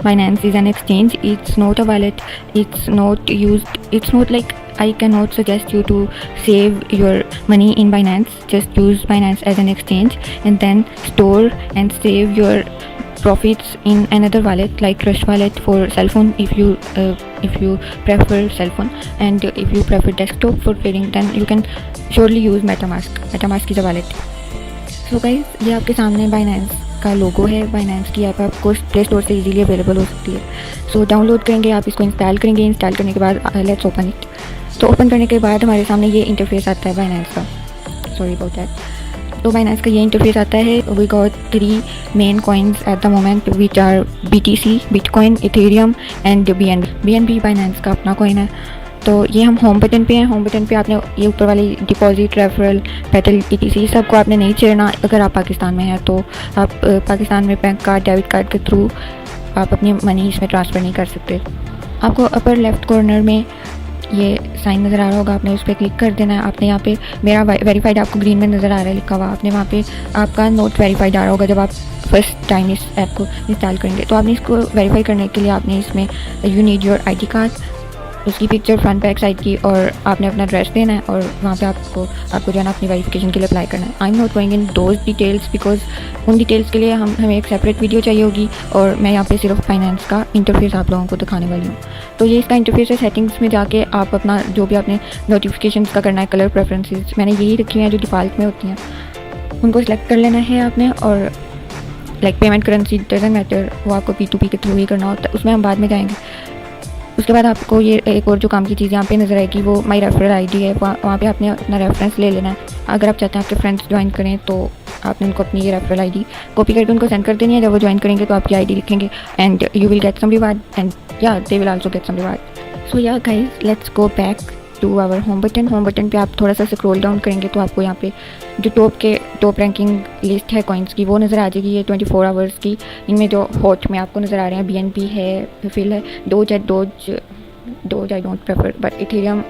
Binance is an exchange. It's not a wallet. It's not used. It's not like I cannot suggest you to save your money in Binance. Just use Binance as an exchange and then store and save your profits in another wallet like Trust Wallet for cell phone if you prefer cell phone, and if you prefer desktop for trading then you can surely use MetaMask. MetaMask is a wallet. So guys, ये आपके सामने Binance का लोगो है। Binance की app आपको play store से easily available हो सकती है। सो डाउनलोड करेंगे, आप इसको इंस्टॉल करेंगे। इंस्टॉल करने के बाद लेट्स ओपन इट। तो ओपन करने के बाद हमारे सामने ये इंटरफेस आता है Binance का। Sorry about that. तो Binance का ये इंटरफेस आता है। We got 3 main coins at the moment which are BTC, bitcoin, Ethereum and BNB Binance का अपना कॉइन है। तो ये हम होम बटन पे हैं। होम बटन पे आपने ये ऊपर वाली डिपॉजिट, रेफरल, पेटल, ETC सबको आपने नहीं छेड़ना। अगर आप पाकिस्तान में हैं तो आप पाकिस्तान में बैंक कार्ड, डेबिट कार्ड के थ्रू आप अपनी मनी इसमें ट्रांसफ़र नहीं कर सकते। आपको अपर लेफ़्ट कॉर्नर में ये साइन नज़र आ रहा होगा, आपने उस पर क्लिक कर देना है। आपने यहाँ पे मेरा वेरीफाइड आपको ग्रीन में नज़र आ रहा है लिखा हुआ, आपने वहाँ पे आपका नोट वेरीफाइड आ रहा होगा जब आप फर्स्ट टाइम इस ऐप को इंस्टॉल करेंगे। तो आपने इसको वेरीफाई करने के लिए आपने इसमें you need your ID card, उसकी पिक्चर फ्रंट बैक साइड की, और आपने अपना एड्रेस देना है और वहाँ पे आपको जो है ना अपनी वेरिफिकेशन के लिए अप्लाई करना है। I am not going in those details because उन डिटेल्स के लिए हमें एक सेपरेट वीडियो चाहिए होगी, और मैं यहाँ पे सिर्फ फाइनेंस का इंटरफेस आप लोगों को दिखाने वाली हूँ। तो ये इसका इंटरफेस है। सेटिंग्स में जाके आप अपना जो भी आपने नोटिफिकेशन का करना है, कलर प्रेफरेंसेस मैंने यही रखी हुई हैं जो डिफ़ॉल्ट में होती हैं, उनको सिलेक्ट कर लेना है आपने। और like payment currency doesn't matter, वो आपको P2P के थ्रू ही करना होता है, उसमें हम बाद में जाएंगे। उसके बाद आपको ये एक और जो काम की चीज़ यहाँ पे नज़र आएगी वो माई रेफरल ID है। वहाँ पे आपने अपना रेफरेंस ले लेना है। अगर आप चाहते हैं आपके फ्रेंड्स ज्वाइन करें तो आपने उनको अपनी ये रेफरल ID कॉपी करके उनको सेंड कर देनी है। जब वो ज्वाइन करेंगे तो आपकी ID लिखेंगे and you will get some reward and yeah they will also get some reward. So yeah guys, let's go back to our home button. Home button पे आप थोड़ा सा स्क्रॉल डाउन करेंगे तो आपको यहाँ पे जो टॉप रैंकिंग लिस्ट है कॉइन्स की वो नज़र आ जाएगी। ये 24 आवर्स की, इनमें जो हॉट में आपको नज़र आ रहे हैं BNB है, फिल है, dose I don't prefer, but Ethereum,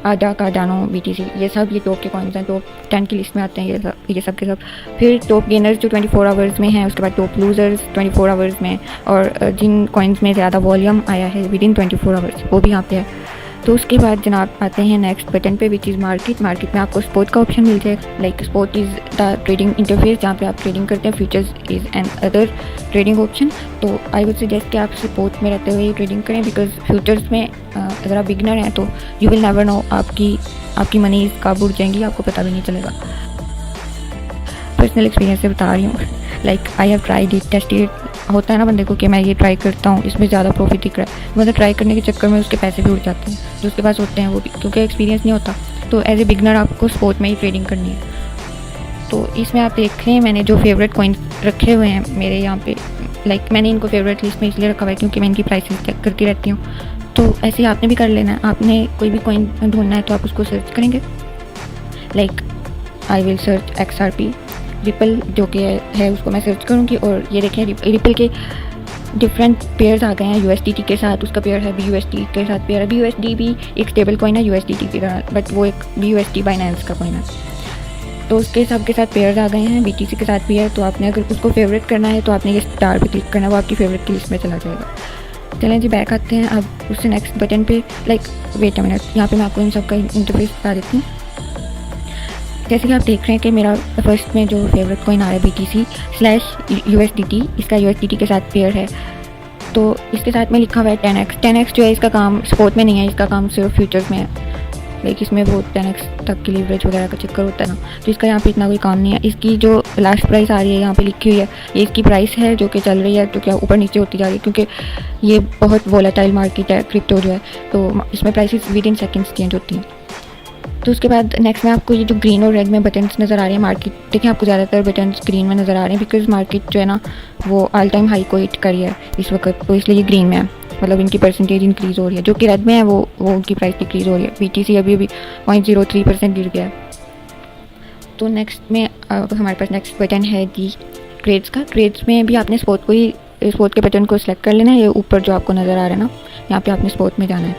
आदा, कार्डानो, BTC ये सब ये टॉप के कॉइन्स हैं। टॉप 10 की लिस्ट में आते हैं ये सब के सब। फिर टॉप गेनर्स जो 24 आवर्स में हैं, उसके बाद टॉप लूज़र्स 24 आवर्स में, और जिन कॉइन्स में ज़्यादा वॉल्यूम आया है विद इन 24 आवर्स वो भी यहाँ पे है। तो उसके बाद जनाब आते हैं नेक्स्ट बटन पे विच इज़ मार्केट। मार्केट में आपको स्पॉट का ऑप्शन मिल जाएगा। Like spot is the trading interface जहाँ पे आप ट्रेडिंग करते हैं। Futures is an other trading option. तो आई वुड सजेस्ट कि आप स्पॉट में रहते हुए ट्रेडिंग करें, बिकॉज फ्यूचर्स में अगर आप बिगनर हैं तो यू विल नेवर नो आपकी मनी कब उड़ जाएंगी, आपको पता भी नहीं चलेगा। पर्सनल एक्सपीरियंस से बता रही हूँ। Like I have tried it, tested. होता है ना बंदे को कि मैं ये ट्राई करता हूँ, इसमें ज़्यादा प्रॉफिट दिख रहा है, मतलब ट्राई करने के चक्कर में उसके पैसे भी उड़ जाते हैं जो उसके पास होते हैं वो भी, क्योंकि एक्सपीरियंस नहीं होता। तो एज ए बिगनर आपको स्पॉट में ही ट्रेडिंग करनी है। तो इसमें आप देख लें मैंने जो फेवरेट कॉइन्स रखे हुए हैं मेरे यहाँ पे, लाइक मैंने इनको फेवरेट लिस्ट में इसलिए रखा हुआ है क्योंकि मैं इनकी प्राइसेस चेक करती रहती हूँ। तो ऐसे ही आपने भी कर लेना है। आपने कोई भी कॉइन ढूंढना है तो आप उसको सर्च करेंगे। Like I will search XRP, ripple जो कि है उसको मैं सर्च करूँगी। और ये देखें रिपल के डिफरेंट पेयर्स आ गए हैं। USDT के साथ उसका पेयर है, BUSD के साथ पेयर है। BUSD भी एक स्टेबल कॉइन है USDT की तरह, बट वो एक BUSD बाइनेंस का कॉइन है। तो उसके सब के साथ पेयर्स आ गए हैं। BTC के साथ भी है। तो आपने अगर उसको फेवरेट करना है तो आपने ये स्टार पे क्लिक करना है, वो आपकी फेवरेट की लिस्ट में चला जाएगा। चलें जी बैक आते हैं अब उससे नेक्स्ट बटन पे। लाइक वेट अ मिनट, यहाँ पे मैं आपको इन सब का इंटरफेस बता देती हूँ। जैसे कि आप देख रहे हैं कि मेरा फर्स्ट में जो फेवरेट कॉइन आ रहा है BTC/USDT, इसका USDT के साथ पेयर है। तो इसके साथ में लिखा हुआ है 10x। 10x जो है इसका काम स्पॉट में नहीं है, इसका काम सिर्फ फ्यूचर्स में है। लाइक इसमें वो 10x तक की लीवरेज वगैरह का चक्कर होता है ना, तो इसका यहाँ पे इतना कोई काम नहीं है। इसकी जो लास्ट प्राइस आ रही है यहाँ पे लिखी हुई है, ये इसकी प्राइस है जो कि चल रही है, तो क्या ऊपर नीचे होती जा रही है क्योंकि ये बहुत वोलेटाइल मार्केट है क्रिप्टो जो है, तो इसमें prices with in seconds change होती हैं। तो उसके बाद नेक्स्ट में आपको ये जो ग्रीन और रेड में बटन्स नज़र आ रहे हैं मार्केट, देखिए आपको ज़्यादातर बटन्स ग्रीन में नज़र आ रहे हैं बिकॉज मार्केट जो है ना वो ऑल टाइम हाई को हिट करी है इस वक्त, तो इसलिए ये ग्रीन में है। मतलब इनकी परसेंटेज इंक्रीज़ हो रही है। जो कि रेड में है वो उनकी प्राइस डिक्रीज़ हो रही है। BTC अभी 0.03% गिर गया है। तो नेक्स्ट में हमारे पास नेक्स्ट बटन है जी ट्रेड्स का। ट्रेड्स में भी आपने स्पॉट के बटन को सिलेक्ट कर लेना है। ये ऊपर जो आपको नज़र आ रहा है ना, यहाँ पे आपने स्पॉट में जाना है।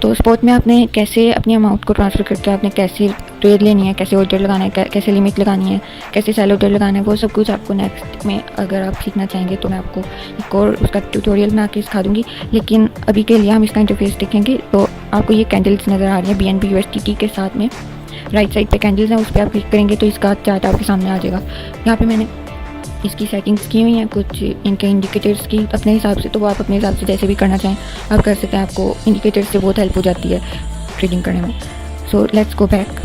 तो स्पॉट में आपने कैसे अपनी अमाउंट को ट्रांसफ़र करके आपने कैसे ट्रेड लेनी है, कैसे ऑर्डर लगाना है, कैसे लिमिट लगानी है, कैसे सेल ऑर्डर लगाना है, वो सब कुछ आपको नेक्स्ट में अगर आप सीखना चाहेंगे तो मैं आपको एक और उसका ट्यूटोरियल बना के सिखा दूँगी। लेकिन अभी के लिए हम इसका इंटरफेस देखेंगे। तो आपको ये कैंडल्स नज़र आ रही है BNB USDT के साथ में, राइट साइड पे कैंडल्स हैं, उस पर आप क्लिक करेंगे तो इसका चार्ट आपके सामने आ जाएगा। यहाँ पे मैंने इसकी सेटिंग्स की हुई हैं, कुछ इनके इंडिकेटर्स की अपने हिसाब से, तो वो आप अपने हिसाब से जैसे भी करना चाहें आप कर सकते हैं। आपको इंडिकेटर्स से बहुत हेल्प हो जाती है ट्रेडिंग करने में। So let's go back.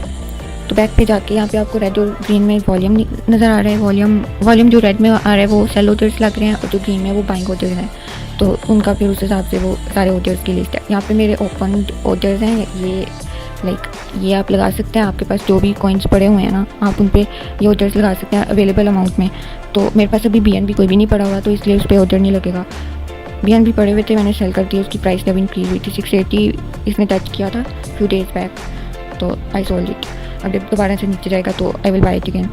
तो बैक पे जाके यहाँ पे आपको रेड और ग्रीन में वॉल्यूम नज़र आ रहा है। वॉल्यूम जो रेड में आ रहा है वो सेल ऑर्डर्स लग रहे हैं और जो ग्रीन में वो बाइंग ऑर्डर्स हैं। तो उनका फिर उस हिसाब से वो सारे ऑर्डर्स की लिस्ट है। यहाँ पे मेरे ओपन ऑर्डर्स हैं, ये आप लगा सकते हैं। आपके पास जो भी कॉइन्स पड़े हुए हैं ना, आप उन पे ये ऑर्डर्स लगा सकते हैं अवेलेबल अमाउंट में। तो मेरे पास अभी BNB कोई भी नहीं पड़ा हुआ, तो इसलिए उस पर ऑर्डर नहीं लगेगा। BNB पड़े हुए थे, मैंने सेल कर दिया। उसकी प्राइस जब इंक्रीज हुई थी 680 इसने टच किया था फ्यू डेज बैक, तो आई सोल्ड इट। अब जब दोबारा से नीचे जाएगा तो I will buy it again.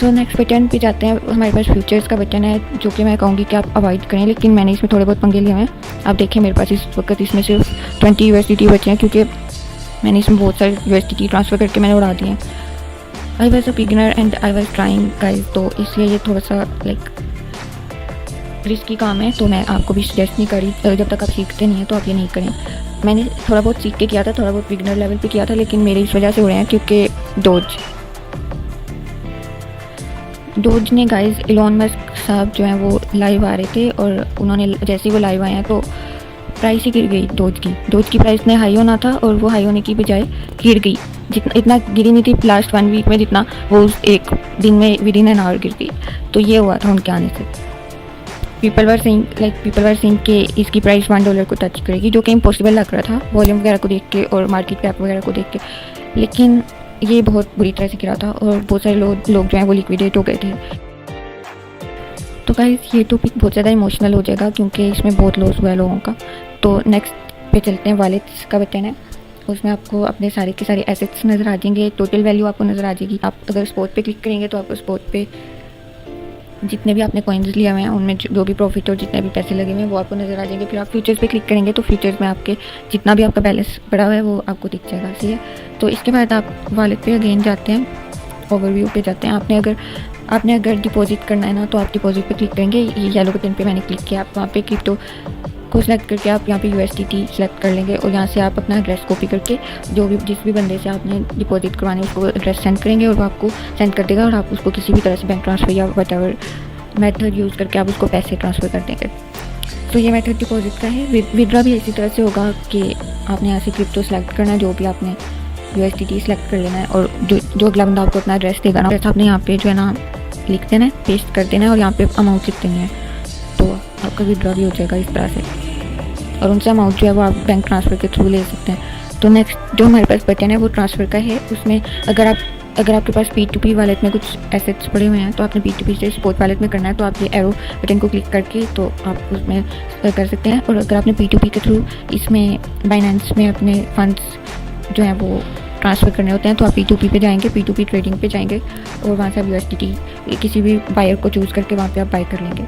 So next button पे जाते हैं। हमारे पास फ्यूचर्स का बटन है, जो कि मैं कहूँगी कि आप अवॉइड करें, लेकिन मैंने इसमें थोड़े बहुत पंगे लिए हैं। आप देखें मेरे पास इस वक्त इसमें सिर्फ 20 USDT बचे हैं, क्योंकि मैंने इसमें बहुत सारे USDT ट्रांसफ़र करके मैंने उड़ा दिए हैं। I was a beginner and I was trying guys, तो इसलिए ये थोड़ा सा रिस्की काम है। तो मैं आपको भी सजेस्ट नहीं करी, जब तक आप सीखते नहीं हैं तो आप ये नहीं करें। मैंने थोड़ा बहुत सीख के किया था, थोड़ा बहुत बिगिनर लेवल पे किया था, लेकिन मेरे इस वजह से हो रहे हैं क्योंकि डोज ने गाइज इलॉन मस्क साहब जो हैं वो लाइव आ रहे थे, और उन्होंने जैसे ही वो लाइव आए हैं तो प्राइस ही गिर गई डोज की प्राइस ने हाई होना था और वो हाई होने की बजाय गिर गई। इतना गिरी नहीं थी लास्ट 1 वीक में जितना वो उस एक दिन में विद इन एन आवर गिर गई। तो ये हुआ था उनके आने से। पीपल वर सेइंग कि इसकी प्राइस $1 को टच करेगी, जो कि इम्पॉसिबल लग रहा था वॉल्यूम वगैरह को देख के और मार्केट कैप वगैरह को देख के। लेकिन ये बहुत बुरी तरह से गिरा था और बहुत सारे लोग जो हैं वो लिक्विडेट हो गए थे। तो गाइस ये टॉपिक बहुत ज़्यादा इमोशनल हो जाएगा क्योंकि इसमें बहुत लॉस हुआ है लोगों का। तो नेक्स्ट पे चलते हैं। वॉलेट्स का बटन है, उसमें आपको अपने सारे के सारे एसेट्स नज़र आ जाएंगे, टोटल वैल्यू आपको नज़र आ जाएगी। आप अगर स्पॉट पे क्लिक करेंगे तो आपको स्पॉट पे जितने भी आपने कॉइन्स लिए हुए हैं उनमें जो भी प्रॉफिट और जितने भी पैसे लगे हुए हैं वो आपको नज़र आ जाएंगे। फिर आप फ्यूचर्स पे क्लिक करेंगे तो फ्यूचर्स में आपके जितना भी आपका बैलेंस पड़ा हुआ है वो आपको दिख जाएगा, सही है। तो इसके बाद आप वॉलेट पे अगेन जाते हैं, ओवरव्यू पे जाते हैं। आपने अगर डिपॉजिट करना है ना तो आप डिपॉजिट पे क्लिक करेंगे। ये येलो बटन पे मैंने क्लिक किया। आप वहाँ पे क्रिप्टो को सिलेक्ट करके आप यहाँ पे USDT सेलेक्ट कर लेंगे और यहाँ से आप अपना एड्रेस कॉपी करके जिस भी बंदे से आपने डिपॉजिट करवानी है उसको एड्रेस सेंड करेंगे और वो आपको सेंड कर देगा और आप उसको किसी भी तरह से बैंक ट्रांसफ़र या वटएवर मेथड यूज़ करके आप उसको पैसे ट्रांसफ़र कर देंगे। तो ये मेथड डिपॉजिट का है। विड्रॉ भी इसी तरह से होगा कि आपने यहाँ से क्रिप्टो सेलेक्ट करना है, जो भी आपने USDT सेलेक्ट कर लेना है और जो अगला बंदा आपको अपना एड्रेस देगा ना, आपने यहाँ पे जो है ना लिख देना है, पेस्ट कर देना है और यहाँ पे अमाउंट लिख देनी है, तो आपका विड्रॉ भी हो जाएगा इस तरह से। और उनसे अमाउंट जो है वो आप बैंक ट्रांसफ़र के थ्रू ले सकते हैं। तो नेक्स्ट जो हमारे पास बटन है वो ट्रांसफ़र का है। उसमें अगर आपके पास P2P वॉलेट में कुछ एसेट्स पड़े हुए हैं तो आपने P2P से स्पॉट वॉलेट में करना है, तो आप ये एरो बटन को क्लिक करके तो आप उसमें कर सकते हैं। और अगर आपने P2P के थ्रू इसमें बाइनेंस में अपने फंड्स जो हैं वो ट्रांसफ़र करने होते हैं तो आप P2P पे जाएंगे, P2P ट्रेडिंग पे जाएंगे और वहाँ से आप USDT किसी भी बायर को चूज़ करके वहाँ पे आप बाय कर लेंगे।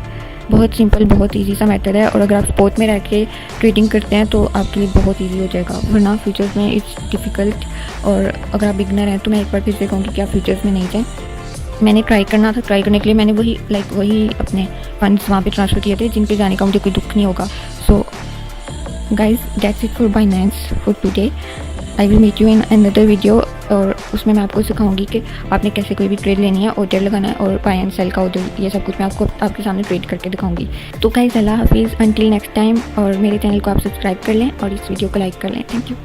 बहुत सिंपल, बहुत इजी सा मेथड है। और अगर आप स्पॉट में रह के ट्रेडिंग करते हैं तो आपके लिए बहुत इजी हो जाएगा, वरना फ्यूचर्स में इट्स डिफ़िकल्ट। और अगर आप बिगनर हैं तो मैं एक बार फिर से कहूँगी कि आप फ्यूचर्स में नहीं जाएँ। मैंने ट्राई करने के लिए मैंने वही अपने फंड्स वहाँ पे ट्रांसफ़र किए थे जिनके जाने का मुझे कोई दुख नहीं होगा। So guys that's it for Binance for today. I will meet you in another video और उसमें मैं आपको सिखाऊंगी कि आपने कैसे कोई भी ट्रेड लेनी है, ऑर्डर लगाना है और बाय एंड सेल का ऑर्डर, ये सब कुछ मैं आपके सामने ट्रेड करके दिखाऊंगी। तो गाइस अल्लाह हाफिज़, अंटिल नेक्स्ट टाइम। और मेरे चैनल को आप सब्सक्राइब कर लें और इस वीडियो को लाइक कर लें। Thank you.